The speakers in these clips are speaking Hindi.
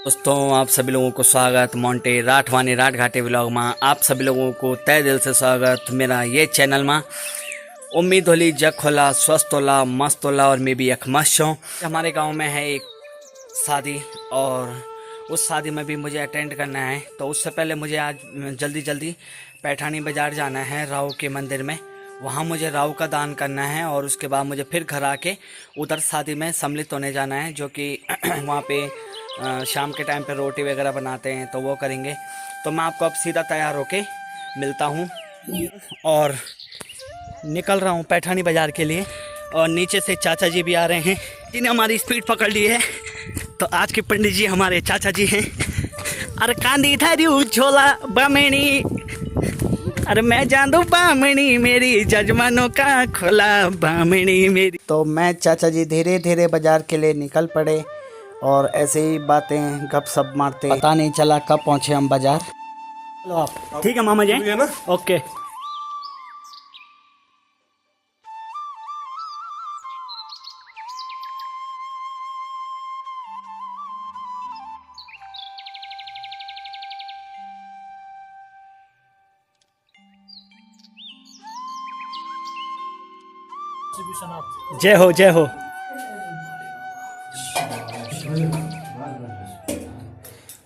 दोस्तों आप सभी लोगों को स्वागत मोंटे राठवानी राठ घाटे व्लॉग में आप सभी लोगों को तय दिल से स्वागत मेरा ये चैनल में। उम्मीद होली जग होला स्वस्थ होला मस्त होला और मैं भी एक मस्त हूँ। हमारे गांव में है एक शादी और उस शादी में भी मुझे अटेंड करना है, तो उससे पहले मुझे आज जल्दी पैठानी बाज़ार जाना है राहु के मंदिर में। वहाँ मुझे राहु का दान करना है और उसके बाद मुझे फिर घर आके उधर शादी में सम्मिलित होने जाना है, जो कि वहाँ पे शाम के टाइम पे रोटी वगैरह बनाते हैं तो वो करेंगे। तो मैं आपको अब सीधा तैयार होके मिलता हूँ और निकल रहा हूँ पैठानी बाज़ार के लिए। और नीचे से चाचा जी भी आ रहे हैं जिन्हें हमारी स्पीड पकड़ ली है। तो आज के पंडित जी हमारे चाचा जी हैं। अरे कांदी थारी झोला बामणी, अरे मैं जान दूँ बामणी मेरी जजमानों का खोला बामणी मेरी। तो मैं चाचा जी धीरे धीरे बाज़ार के लिए निकल पड़े और ऐसे ही बातें गप सप मारते पता नहीं चला कब पहुंचे हम बाजार। चलो आप ठीक है मामा जी है ना? ओके। जय हो जय हो।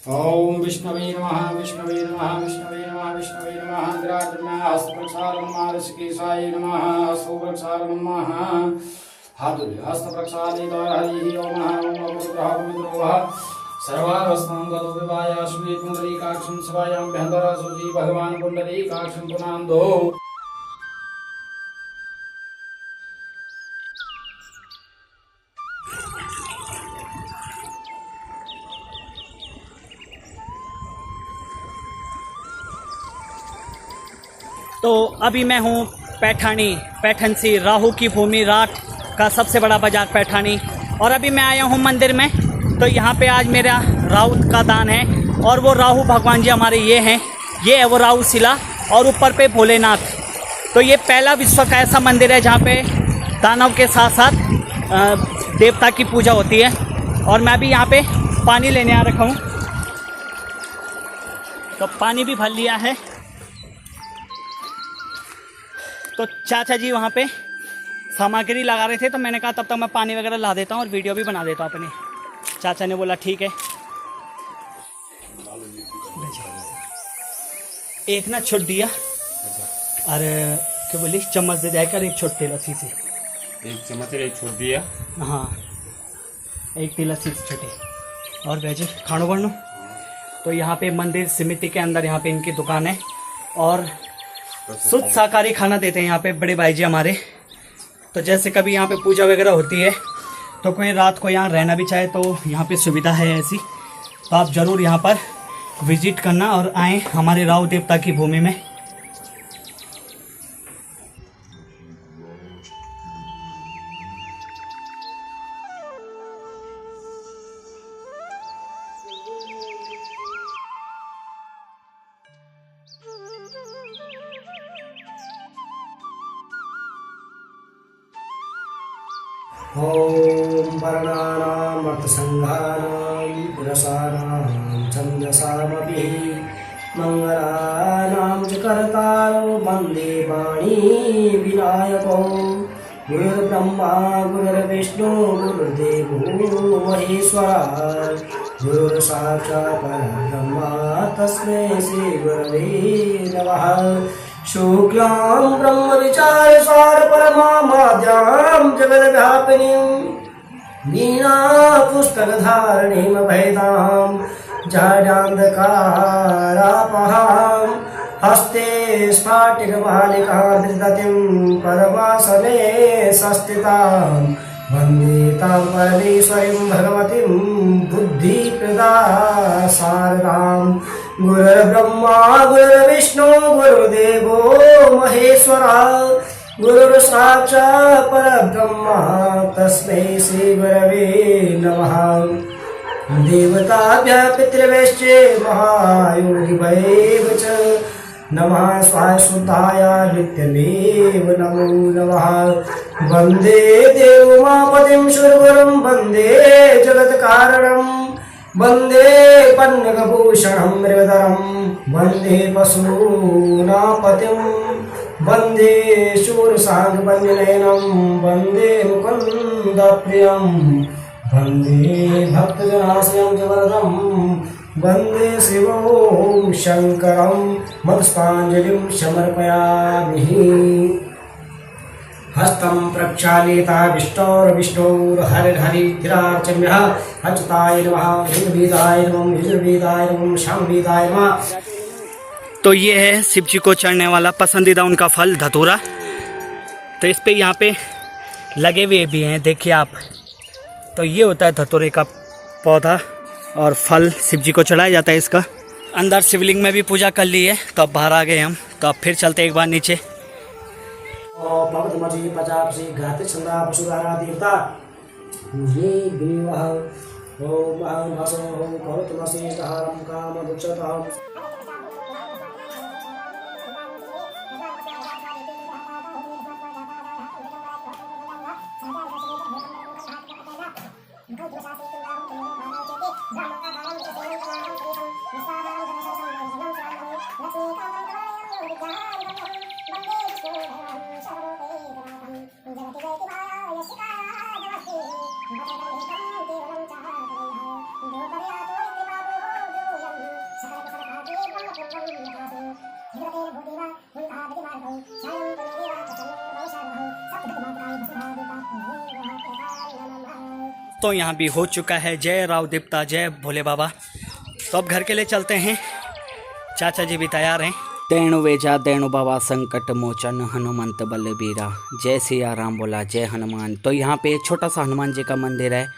ओम विष्णवे नमः विष्णवे नमः विष्णवे नमः विष्णवे नमः इंद्राद्रम्या हस्तप्रक्षाल नमः ऋषिकेशाय नमः सुप्रक्षाल नमः हस्तप्रक्षाले हरिः ओम ओम ग्रह मित्रोः सर्वावस्थां गतो विवाया श्री पुंडरीकाक्षं शिवायां भयंकर सुजी भगवान पुंडरीकाक्षं पुनांदो। तो अभी मैं हूँ पैठन सी राहु की भूमि राठ का सबसे बड़ा बाजार पैठानी। और अभी मैं आया हूँ मंदिर में। तो यहाँ पे आज मेरा राहु का दान है और वो राहु भगवान जी हमारे ये हैं, ये है वो राहु शिला और ऊपर पे भोलेनाथ। तो ये पहला विश्व का ऐसा मंदिर है जहाँ पे दानव के साथ साथ देवता की पूजा होती है। और मैं भी यहाँ पे पानी लेने आ रखा हूँ, तो पानी भी भर लिया है। तो चाचा जी वहाँ पे सामग्री लगा रहे थे, तो मैंने कहा तब तक मैं पानी वगैरह ला देता हूँ और वीडियो भी बना देता हूँ अपनी। चाचा ने बोला ठीक है। एक ना छुट दिया, अरे क्या बोली चम्मच दे जाकर एक छोट तेल अच्छी सी, एक चम्मच एक छोड़ दिया। हाँ एक तेल अच्छी सी छोटी। और वैसे खानो बनो। तो यहाँ पे मंदिर समिति के अंदर यहाँ पे इनकी दुकान है और शुद्ध शाकाहारी खाना देते हैं यहाँ पे बड़े भाई जी हमारे। तो जैसे कभी यहाँ पे पूजा वगैरह होती है तो कोई रात को यहाँ रहना भी चाहे तो यहाँ पे सुविधा है ऐसी। तो आप ज़रूर यहाँ पर विजिट करना और आएँ हमारे राहु देवता की भूमि में। ॐ वर्णानाम् अर्थसङ्घानां रसानां छन्दसामपि मङ्गलानां च कर्तारो वन्दे वाणी विनायको। गुरुर्ब्रह्मा गुरुर्विष्णु गुरुर्देवो महेश्वरः गुरुर्साक्षात् परब्रह्म तस्मै श्रीगुरवे नमः। शुक्लां ब्रह्मविचारसार परमामाद्यां जगद्व्यापिनीं वीणापुस्तकधारिणीं अभयदां जडान्धकारापहां हस्ते स्फाटिकमालिकां धृततिं परमासने संस्थितां वन्दे तां परमेश्वरीं भगवतीं बुद्धिप्रदां शारदां। गुरुर्ब्रह्मा गुरुर्विष्णु गुरुर्देवो महेश्वरः गुरुर्साक्षात् परब्रह्म तस्मै श्रीगुरवे नमः। देवताभ्यः पितृभ्यश्च महायोगिभ्यः च नमः स्वाश्रुताय नित्यमेव नमो नमः। वन्दे देवोमापतिं सुरगुरुं वन्दे जगत्कारणं वन्दे पन्नगभूषणं मृगधरं वन्दे पशूनापतिं वन्दे शूरसाङ्गवन्यनयनं वन्दे मुकुन्दप्रियं वन्दे भक्तजनाश्रयं च वरदं वन्दे शिवं शङ्करं मत्स्ताञ्जलिं समर्पयामि। हस्तं प्रक्षालिता विष्णोर्विष्णोर्हरिर्हरिद्रार्चम्यः अच्युताय नमः ऋग्वेदाय नमः यजुर्वेदाय नमः सामवेदाय नमः। तो ये है शिव जी को चढ़ने वाला पसंदीदा उनका फल धतूरा। तो इस पे यहाँ पे लगे हुए भी हैं, देखिए आप। तो ये होता है धतूरे का पौधा और फल शिव जी को चढ़ाया जाता है इसका। अंदर शिवलिंग में भी पूजा कर ली है, तो अब बाहर आ गए हम। तो अब फिर चलते एक बार नीचे। पवतमजी पचापसी घाति छंदा पशुधारा देवता ये विवाह ओम अहं भासो ओम पवतमसी दहारं काम दुच्छताम्। तो यहाँ भी हो चुका है। जय राव देवता, जय भोले बाबा। तो अब घर के लिए चलते हैं। चाचा जी भी तैयार हैं। तेणु वेजा देणु बाबा संकट मोचन हनुमंत बलबीरा, जय सिया राम बोला जय हनुमान। तो यहाँ पे छोटा सा हनुमान जी का मंदिर है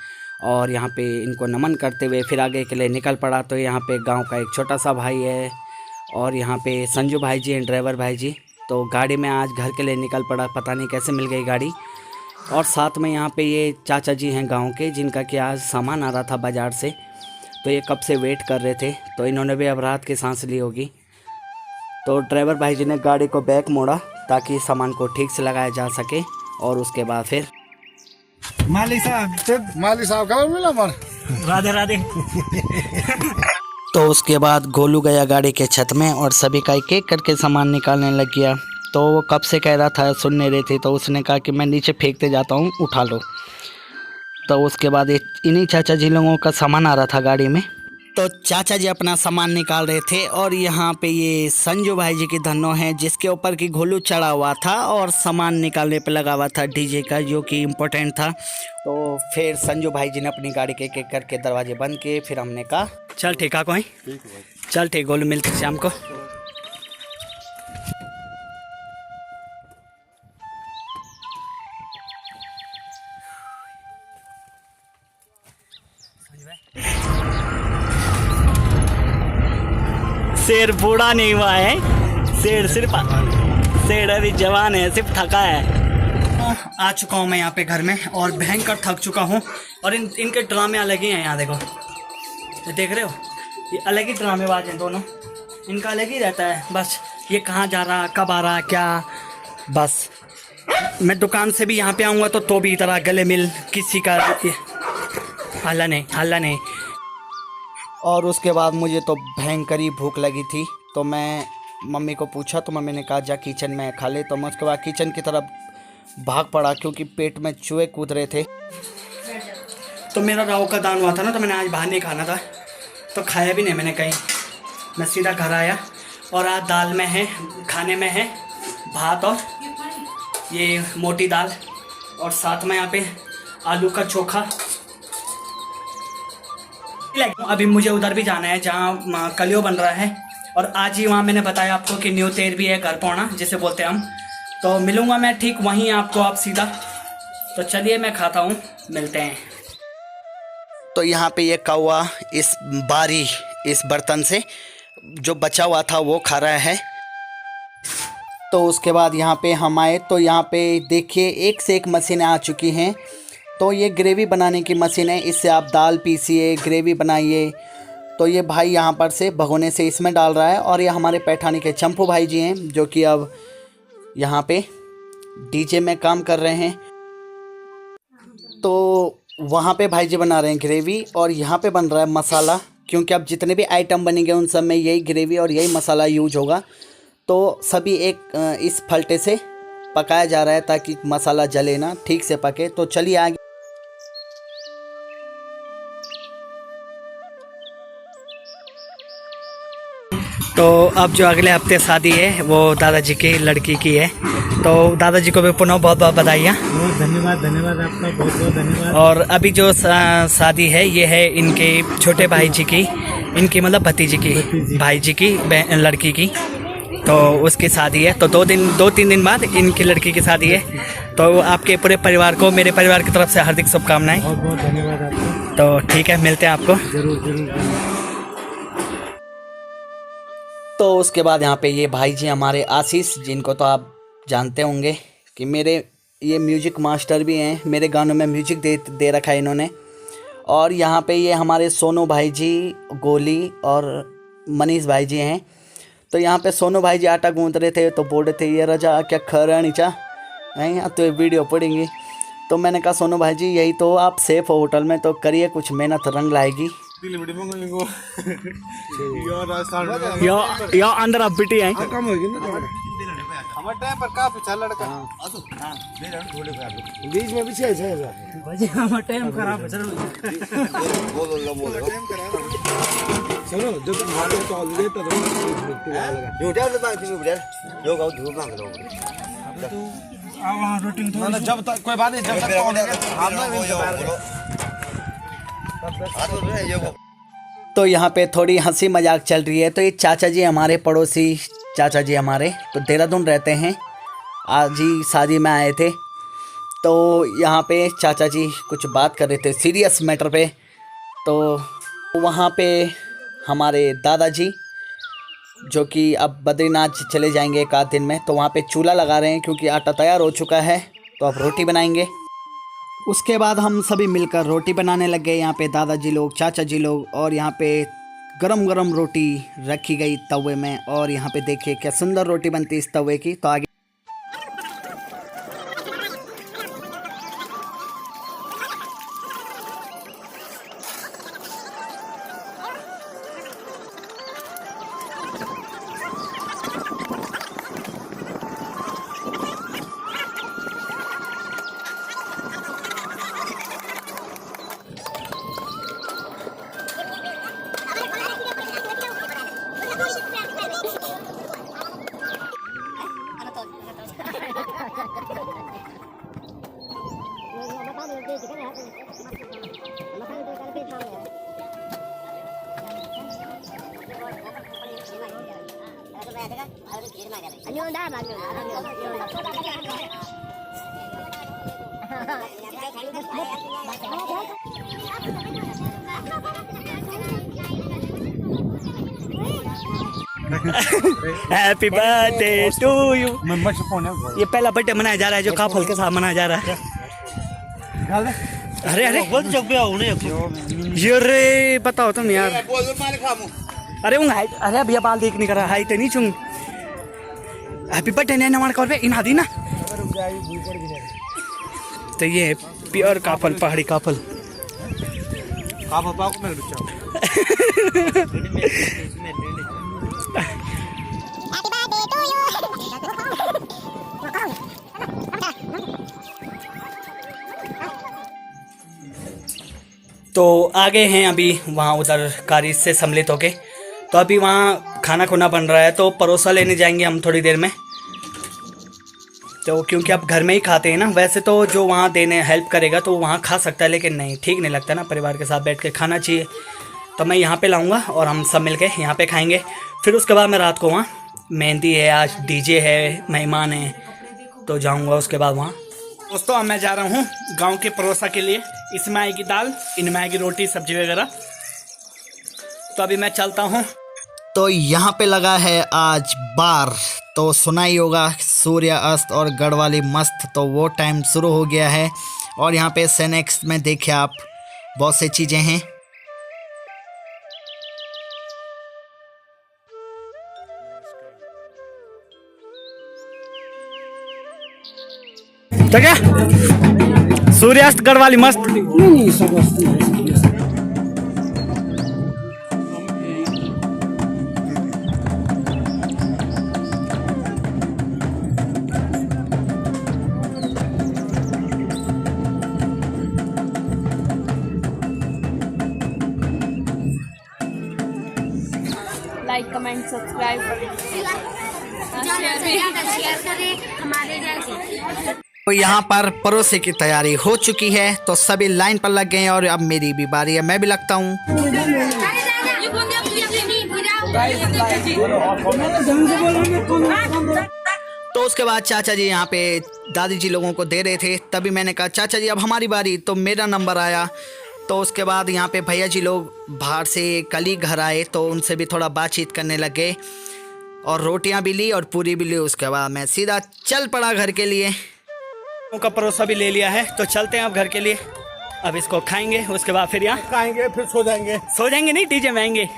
और यहाँ पे इनको नमन करते हुए फिर आगे के लिए निकल पड़ा। तो यहाँ पे गांव का एक छोटा सा भाई है और यहाँ पे संजू भाई जी हैं, ड्राइवर भाई जी। तो गाड़ी में आज घर के लिए निकल पड़ा, पता नहीं कैसे मिल गई गाड़ी। और साथ में यहाँ पे ये चाचा जी हैं गांव के, जिनका कि आज सामान आ रहा था बाज़ार से। तो ये कब से वेट कर रहे थे, तो इन्होंने भी अब रात की सांस ली होगी। तो ड्राइवर भाई जी ने गाड़ी को बैक मोड़ा ताकि सामान को ठीक से लगाया जा सके। और उसके बाद फिर माली साहब का मिला मन राधे राधे। तो उसके बाद गोलू गया गाड़ी के छत में और सभी का एक एक करके सामान निकालने लग गया। तो वो कब से कह रहा था, सुन नहीं रही थी। तो उसने कहा कि मैं नीचे फेंकते जाता हूँ, उठा लो। तो उसके बाद इन्हीं चाचा जी लोगों का सामान आ रहा था गाड़ी में। तो चाचा जी अपना सामान निकाल रहे थे और यहाँ पे ये संजू भाई जी की धन्नो है, जिसके ऊपर की घोलू चढ़ा हुआ था और सामान निकालने पे लगा हुआ था डीजे का, जो कि इम्पोर्टेंट था। तो फिर संजू भाई जी ने अपनी गाड़ी के एक एक करके दरवाजे बंद किए। फिर हमने कहा चल ठीक है कोई, चल ठीक, गोलू मिलते शाम को। शेर बूढ़ा नहीं हुआ है, शेर अभी जवान है, सिर्फ थका है। आ चुका हूँ मैं यहाँ पे घर में और भयंकर थक चुका हूँ। और इनके ड्रामे अलग ही हैं। यहाँ देखो, ये देख रहे हो, ये अलग ही ड्रामेबाज हैं दोनों। इनका अलग ही रहता है, बस ये कहाँ जा रहा, कब आ रहा, क्या। बस मैं दुकान से भी यहाँ पे आऊँगा तो भी तरह गले मिल, किसी का हल्ला नहीं। और उसके बाद मुझे तो भयंकर ही भूख लगी थी। तो मैं मम्मी को पूछा तो मम्मी ने कहा जा किचन में खा ले। तो मैं उसके बाद किचन की तरफ भाग पड़ा क्योंकि पेट में चूहे कूद रहे थे। तो मेरा राव का दान हुआ था ना, तो मैंने आज बाहर नहीं खाना था, तो खाया भी नहीं मैंने कहीं। मैं सीधा घर आया और आज दाल में है, खाने में है भात और ये मोटी दाल, और साथ में यहाँ पे आलू का चोखा। अभी मुझे उधर भी जाना है जहाँ कलियो बन रहा है। और आज ही वहाँ मैंने बताया आपको कि न्यू तेर भी है, घर पहुँना जिसे बोलते हैं हम। तो मिलूँगा मैं ठीक वहीं आपको, आप सीधा। तो चलिए मैं खाता हूँ, मिलते हैं। तो यहाँ पे ये कौवा इस बर्तन से जो बचा हुआ था वो खा रहा है। तो उसके बाद यहाँ पे हम आए तो यहाँ पे देखिए एक से एक मशीनें आ चुकी हैं। तो ये ग्रेवी बनाने की मशीन है, इससे आप दाल पीसिए, ग्रेवी बनाइए। तो ये भाई यहाँ पर से भगोने से इसमें डाल रहा है। और ये हमारे पैठानी के चंपू भाई जी हैं, जो कि अब यहाँ पे डीजे में काम कर रहे हैं। तो वहाँ पे भाई जी बना रहे हैं ग्रेवी और यहाँ पे बन रहा है मसाला, क्योंकि अब जितने भी आइटम बनेंगे उन सब में यही ग्रेवी और यही मसाला यूज होगा। तो सभी एक इस फलटे से पकाया जा रहा है ताकि मसाला जले ना, ठीक से पके। तो चलिए आगे। तो अब जो अगले हफ्ते शादी है वो दादाजी की लड़की की है, तो दादाजी को भी पुनः बहुत बहुत बधाइयाँ। धन्यवाद आपका, बहुत बहुत धन्यवाद। और अभी जो शादी है ये है इनके छोटे भाई जी की, इनकी मतलब भतीजी की, भाई जी की लड़की की। तो उसकी शादी है, तो 2-3 दिन बाद इनकी लड़की की शादी है। तो आपके पूरे परिवार को मेरे परिवार की तरफ से हार्दिक शुभकामनाएं। बहुत बहुत धन्यवाद आपको। तो ठीक है, मिलते हैं आपको। जरूर। तो उसके बाद यहाँ पे ये भाई जी हमारे आशीष, जिनको तो आप जानते होंगे कि मेरे ये म्यूजिक मास्टर भी हैं, मेरे गानों में म्यूजिक दे रखा है इन्होंने। और यहाँ पे ये हमारे सोनू भाई जी, गोली और मनीष भाई जी हैं। तो यहाँ पे सोनू भाई जी आटा गूंद रहे थे, तो बोल रहे थे ये रजा क्या खरानी चा नहीं, तो ये वीडियो पड़ेंगी। तो मैंने कहा सोनू भाई जी यही तो आप सेफ हो होटल में, तो करिए कुछ, मेहनत रंग लाएगी। या अंदर आप बिटी आई कम होगी ना हमारे टाइम पर काफी चल लड़का बीच में भी 6,000 भाई हमारा टाइम खराब है। चलो जो तुम्हारे तो ऑलरेडी तो यो ड्राइवर बांग थी उधर यो गाँव धूप मांग रहा हूँ रोटिंग ना जब तक कोई बात नहीं, जब तक तो यहाँ पे थोड़ी हंसी मजाक चल रही है। तो ये चाचा जी हमारे पड़ोसी चाचा जी हमारे तो देहरादून रहते हैं, आज ही शादी में आए थे। तो यहाँ पे चाचा जी कुछ बात कर रहे थे सीरियस मैटर पे। तो वहाँ पे हमारे दादाजी जो कि अब बद्रीनाथ चले जाएंगे एक आध दिन में, तो वहाँ पे चूल्हा लगा रहे हैं क्योंकि आटा तैयार हो चुका है। तो अब रोटी बनाएंगे। उसके बाद हम सभी मिलकर रोटी बनाने लग गए। यहाँ पे दादाजी लोग, चाचा जी लोग, और यहाँ पे गरम गरम रोटी रखी गई तवे में। और यहाँ पे देखिए क्या सुंदर रोटी बनती है इस तवे की। तो आगे हैप्पी बर्थडे टू यू। ये पहला बर्थडे मनाया जा रहा है जो काफल के साथ मनाया जा रहा है। अरे अरे ये रे बताओ तुम यार। अरे अरे भैया बाल देख नहीं कर रहा है तो नहीं चुंग। हैप्पी बर्थडे ने नमार कॉल पे इन आदि ना। तो ये प्योर काफल, पहाड़ी काफल। तो आगे हैं अभी वहाँ उधर कारिज से सम्मिलित होके। तो अभी वहाँ खाना खुना बन रहा है, तो परोसा लेने जाएंगे हम थोड़ी देर में। तो क्योंकि आप घर में ही खाते हैं ना, वैसे तो जो वहाँ देने हेल्प करेगा तो वहाँ खा सकता है, लेकिन नहीं, ठीक नहीं लगता ना, परिवार के साथ बैठ के खाना चाहिए। तो मैं यहाँ पे लाऊंगा और हम सब मिलके यहाँ पे खाएंगे। फिर उसके बाद मैं रात को वहाँ मेहंदी है, आज डीजे है, मेहमान हैं, तो जाऊँगा उसके बाद वहाँ। दोस्तों अब मैं जा रहा हूँ गांव के परोसा के लिए। इसमें आएगी दाल, इनमें आएगी रोटी सब्जी वगैरह। तो अभी मैं चलता हूँ। तो यहाँ पे लगा है आज बार, तो सुना ही होगा सूर्य अस्त और गढ़वाली मस्त, तो वो टाइम शुरू हो गया है। और यहाँ पे सेनेक्स में देखिए आप बहुत सी चीज़ें हैं। तो क्या सूर्यास्त गढ़वाली मस्त। नहीं सब वस्तु है लाइक कमेंट सब्सक्राइब शेयर करें हमारे जैसे। तो यहाँ पर परोसे की तैयारी हो चुकी है, तो सभी लाइन पर लग गए हैं और अब मेरी भी बारी है, मैं भी लगता हूँ। तो उसके बाद चाचा जी यहाँ पे दादी जी लोगों को दे रहे थे, तभी मैंने कहा चाचा जी अब हमारी बारी, तो मेरा नंबर आया। तो उसके बाद यहाँ पे भैया जी लोग बाहर से कल ही घर आए, तो उनसे भी थोड़ा बातचीत करने लगे और रोटियाँ भी ली और पूरी भी ली। उसके बाद मैं सीधा चल पड़ा घर के लिए। का परोसा भी ले लिया है, तो चलते हैं अब घर के लिए। अब इसको खाएंगे, उसके बाद फिर यहाँ खाएंगे फिर सो जाएंगे नहीं डीजे में आएंगे।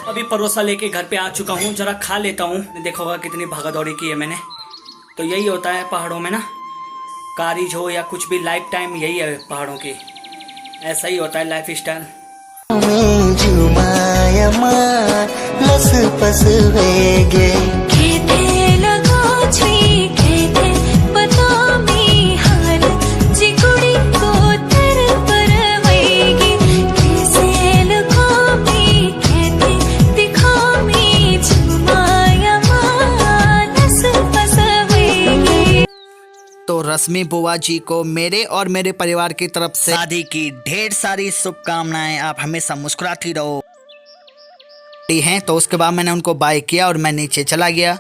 अभी परोसा लेके घर पे आ चुका हूँ, जरा खा लेता हूँ। देखा होगा कितनी भागा दौड़ी की है मैंने। तो यही होता है पहाड़ों में ना, कारिज हो या कुछ भी, लाइफ टाइम यही है पहाड़ों की, ऐसा ही होता है लाइफ स्टाइल। तो रश्मि बुआ जी को मेरे और मेरे परिवार की तरफ से शादी की ढेर सारी शुभकामनाएं। आप हमेशा मुस्कुराती रहो हैं। तो उसके बाद मैंने उनको बाय किया और मैं नीचे चला गया।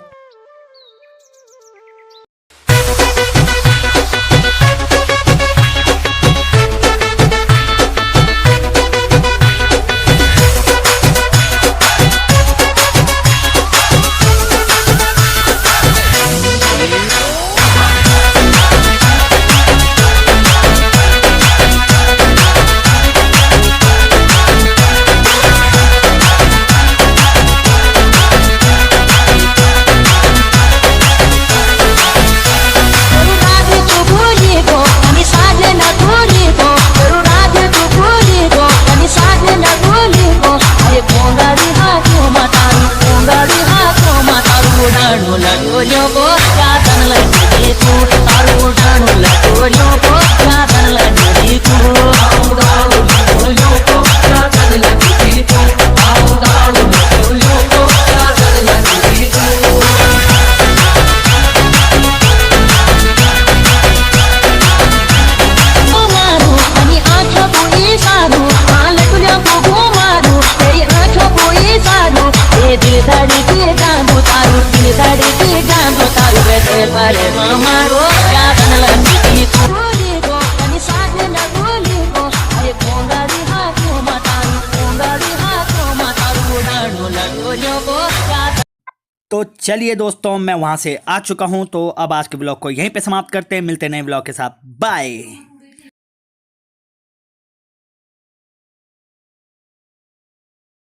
तो चलिए दोस्तों, मैं वहां से आ चुका हूं। तो अब आज के ब्लॉग को यहीं पे समाप्त करते हैं, मिलते हैं नए ब्लॉग के साथ। बाय।